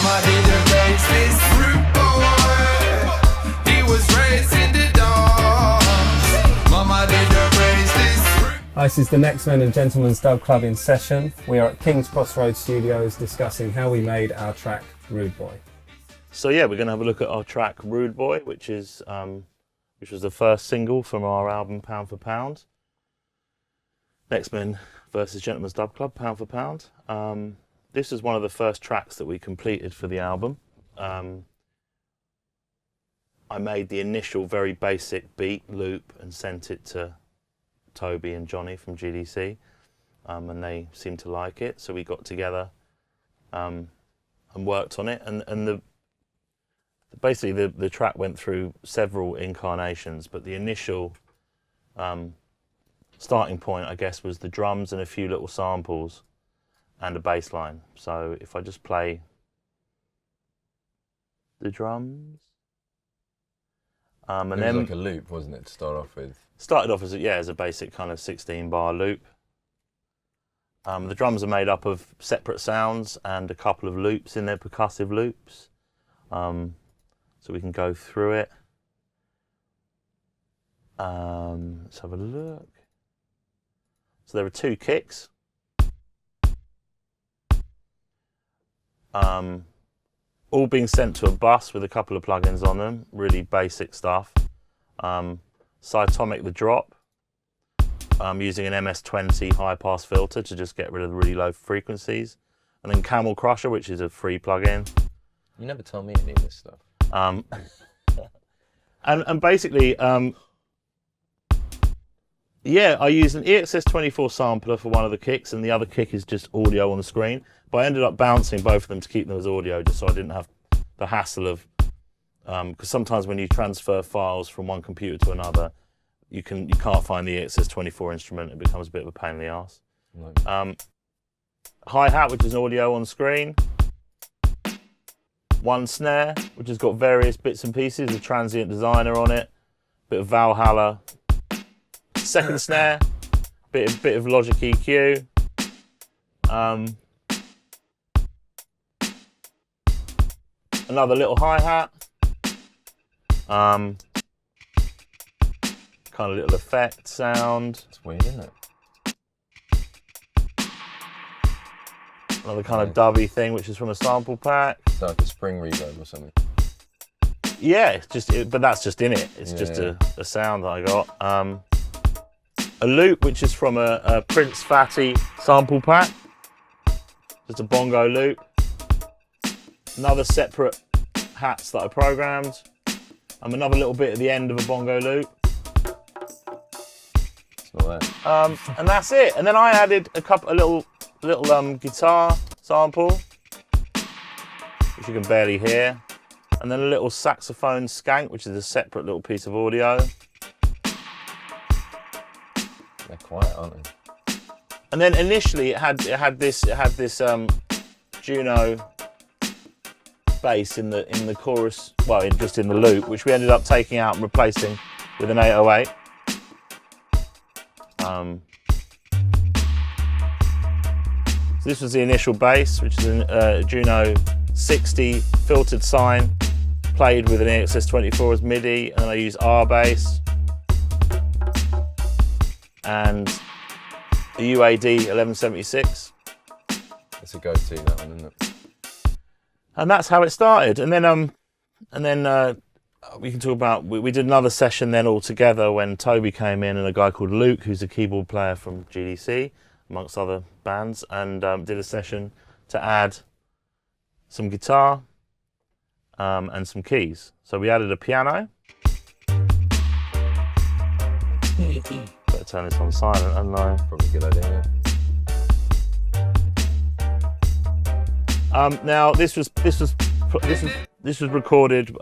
Mama didn't raise this rude boy. He was raised in the dark. Mama didn't raise this. This is the Nextmen and Gentlemen's Dub Club in session. We are at King's Crossroads Studios discussing how we made our track Rudeboy. So yeah, we're going to have a look at our track Rudeboy, which was the first single from our album Pound for Pound. Nextmen versus Gentlemen's Dub Club, Pound for Pound. This is one of the first tracks that we completed for the album. I made the initial very basic beat loop and sent it to Toby and Johnny from GDC, and they seemed to like it. So we got together and worked on it. And basically the track went through several incarnations, but the initial starting point, I guess, was the drums and a few little samples and a bass line. So if I just play the drums, and it then was like a loop, wasn't it, to start off with? Started off as a basic kind of 16-bar loop. The drums are made up of separate sounds and a couple of loops in there, percussive loops. So we can go through it. Let's have a look. So there are two kicks. All being sent to a bus with a couple of plugins on them, really basic stuff. Cytomic the drop, using an MS-20 high-pass filter to just get rid of the really low frequencies. And then Camel Crusher, which is a free plugin. You never tell me any of this stuff. And basically, I used an EXS24 sampler for one of the kicks, and the other kick is just audio on the screen. But I ended up bouncing both of them to keep them as audio, just so I didn't have the hassle of, because sometimes when you transfer files from one computer to another, you can't find the EXS24 instrument. It becomes a bit of a pain in the arse. No. Hi-hat, which is an audio on screen. One snare, which has got various bits and pieces, a transient designer on it, bit of Valhalla. Second snare, bit of Logic EQ. Another little hi-hat. Kind of little effect sound. It's weird, isn't it? Another kind of dubby thing, which is from a sample pack. It's like a spring reverb or something. Yeah, but that's just in it. It's just a sound that I got. A loop, which is from a Prince Fatty sample pack. Just a bongo loop. Another separate hats that I programmed. Another little bit at the end of a bongo loop. It's not that. And that's it. And then I added a little guitar sample, which you can barely hear. And then a little saxophone skank, which is a separate little piece of audio. They're quiet, aren't they? And then initially it had this Juno bass in the chorus, well, just in the loop, which we ended up taking out and replacing with an 808. So this was the initial bass, which is a Juno 60 filtered sine, played with an EXS24 as MIDI, and then I use R bass and the UAD 1176. It's a go-to, that one, isn't it? And that's how it started. And then we can talk about, we did another session then all together when Toby came in and a guy called Luke, who's a keyboard player from GDC, amongst other bands, and did a session to add some guitar and some keys. So we added a piano. Better turn this on silent, hadn't I? Probably a good idea. Now this was recorded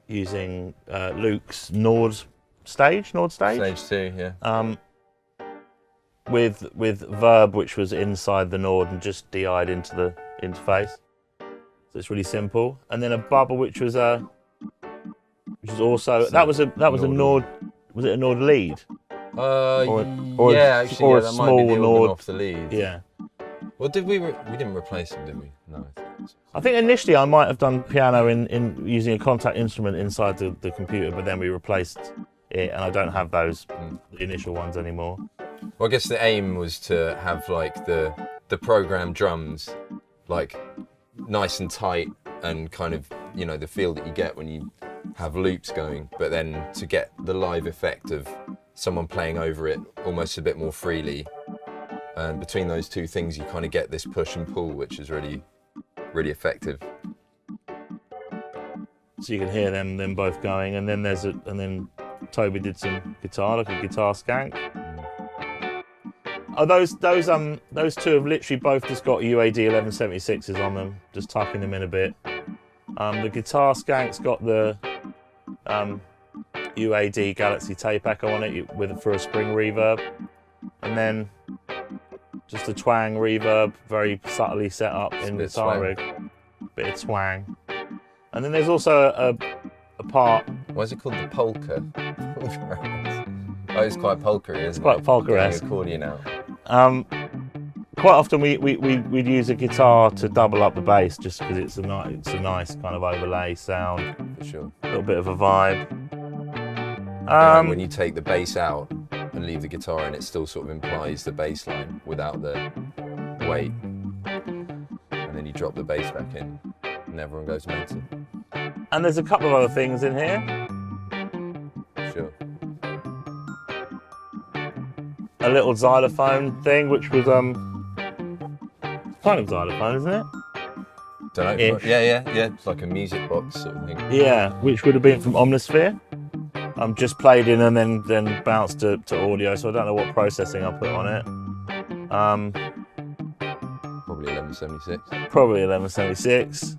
using Luke's Nord stage. Stage 2, yeah. With Verb, which was inside the Nord and just DI'd into the interface. So it's really simple. And then a Bubble, which was also So that was a Nord. Was it a Nord lead? Yeah, actually, or that a might be small the Nord off the lead. Yeah. Well, did we didn't replace them, did we? No. I think initially I might have done piano in using a contact instrument inside the computer, but then we replaced it, and I don't have those the initial ones anymore. Well, I guess the aim was to have like the program drums like nice and tight and kind of, you know, the feel that you get when you have loops going, but then to get the live effect of someone playing over it almost a bit more freely. And between those two things, you kind of get this push and pull, which is really, really effective. So you can hear them both going, and then then Toby did some guitar, like a guitar skank. Oh, those two have literally both just got UAD 1176s on them, just tucking them in a bit. The guitar skank's got the UAD Galaxy tape echo on it for a spring reverb, and then just a twang reverb, very subtly set up in guitar rig, bit of twang. And then there's also a part. Why is it called the polka? Oh, it's quite polka-y, isn't it? Quite polka-esque. Accordion out. Quite often we'd use a guitar to double up the bass, just because it's a nice kind of overlay sound. For sure. A little bit of a vibe. When you take the bass out and leave the guitar in, it still sort of implies the bass line without the weight. And then you drop the bass back in, and everyone goes mental. And there's a couple of other things in here. Sure. A little xylophone thing, which was kind of xylophone, isn't it? Don't know. Yeah. It's like a music box sort of thing. Yeah, which would have been from Omnisphere. Just played in and then bounced to audio, so I don't know what processing I put on it. Probably 1176. Probably 1176.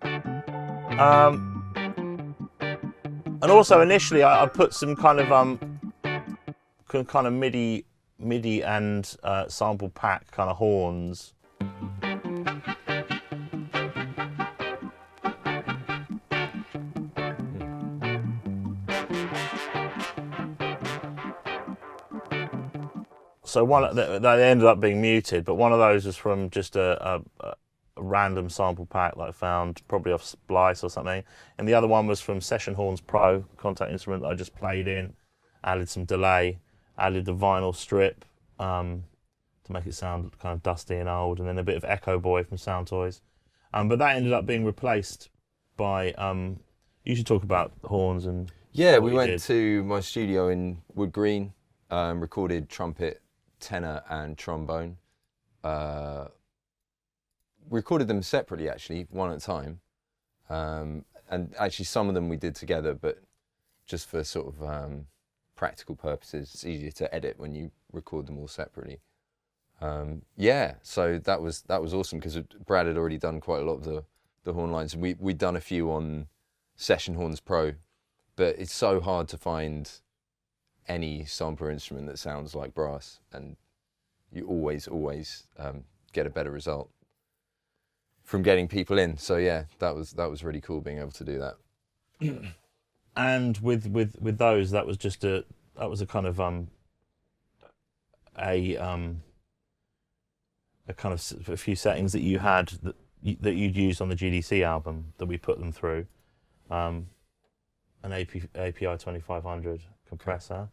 And also initially I put some kind of MIDI and sample pack kind of horns. So they ended up being muted, but one of those was from just a random sample pack that I found, probably off Splice or something. And the other one was from Session Horns Pro, contact instrument that I just played in, added some delay, added the vinyl strip to make it sound kind of dusty and old, and then a bit of Echo Boy from Sound Toys. But that ended up being replaced by, you should talk about horns and... Yeah, we went to my studio in Wood Green, recorded trumpet, tenor and trombone. Recorded them separately, actually, one at a time. And actually some of them we did together, but just for sort of practical purposes, it's easier to edit when you record them all separately. Yeah, so that was awesome, because Brad had already done quite a lot of the horn lines, and we'd done a few on Session Horns Pro, but it's so hard to find any sampler instrument that sounds like brass, and you always get a better result from getting people in. So yeah, that was really cool being able to do that. And with those, that was just a kind of a few settings that you had that you'd used on the GDC album that we put them through. An API 2500 compressor,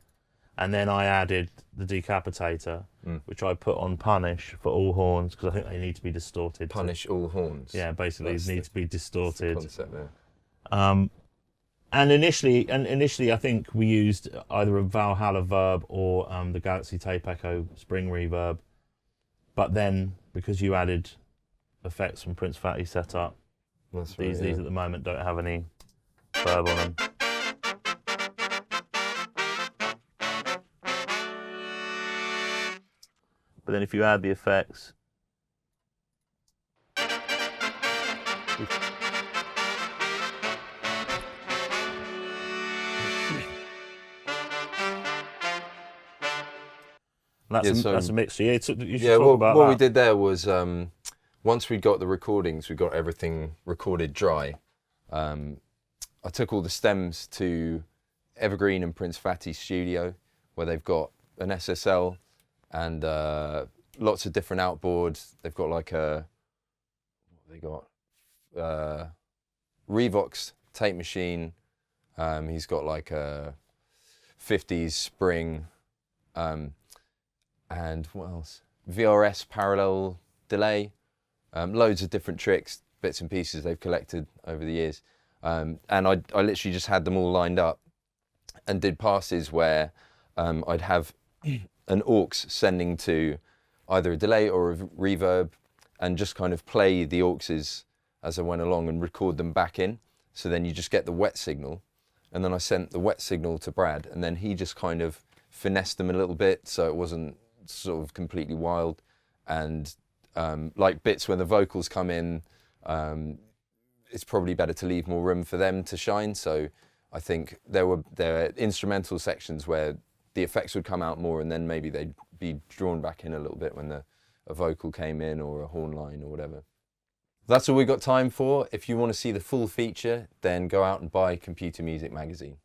and then I added the decapitator, which I put on Punish for all horns, because I think they need to be distorted. Punish all horns. Yeah, basically they need to be distorted. That's the concept And there. initially, I think we used either a Valhalla Verb or the Galaxy Tape Echo Spring Reverb. But then, because you added effects from Prince Fatty setup, these at the moment don't have any verb on them. But then if you add the effects, that's a mixture. Yeah, you should talk about what that. we did there was, once we got the recordings, we got everything recorded dry. I took all the stems to Evergreen and Prince Fatty's studio, where they've got an SSL and lots of different outboards. They've got like Revox tape machine. He's got like a 50s Spring, and what else? VRS parallel delay. Loads of different tricks, bits and pieces they've collected over the years. And I literally just had them all lined up and did passes where I'd have an aux sending to either a delay or a reverb, and just kind of play the auxes as I went along and record them back in. So then you just get the wet signal. And then I sent the wet signal to Brad, and then he just kind of finessed them a little bit so it wasn't sort of completely wild. And like bits when the vocals come in, it's probably better to leave more room for them to shine. So I think there were instrumental sections where the effects would come out more, and then maybe they'd be drawn back in a little bit when a vocal came in or a horn line or whatever. That's all we've got time for. If you want to see the full feature, then go out and buy Computer Music magazine.